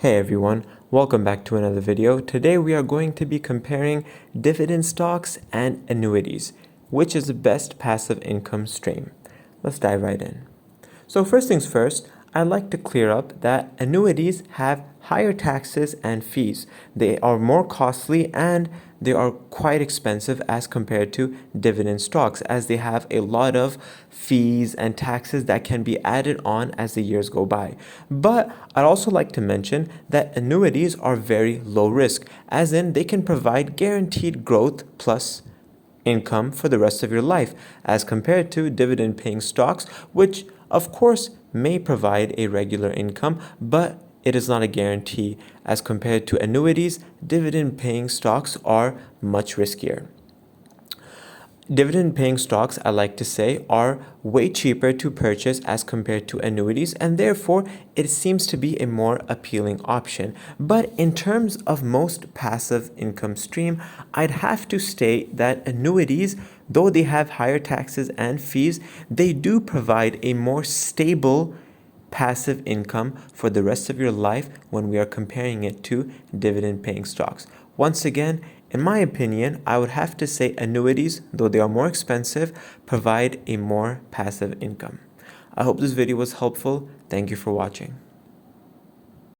Hey everyone, welcome back to another video. Today we are going to be comparing dividend stocks and annuities. Which is the best passive income stream? Let's dive right in. So first things first, I'd like to clear up that annuities have higher taxes and fees. They are more costly and they are quite expensive as compared to dividend stocks, as they have a lot of fees and taxes that can be added on as the years go by. But I'd also like to mention that annuities are very low risk, as in they can provide guaranteed growth plus income for the rest of your life, as compared to dividend paying stocks, which of course may provide a regular income, but it is not a guarantee. As compared to annuities, dividend paying stocks are much riskier. Dividend paying stocks, I like to say, are way cheaper to purchase as compared to annuities, and therefore it seems to be a more appealing option. But in terms of most passive income stream, I'd have to state that annuities, though they have higher taxes and fees, they do provide a more stable passive income for the rest of your life when we are comparing it to dividend paying stocks. Once again, in my opinion, I would have to say annuities, though they are more expensive, provide a more passive income. I hope this video was helpful. Thank you for watching.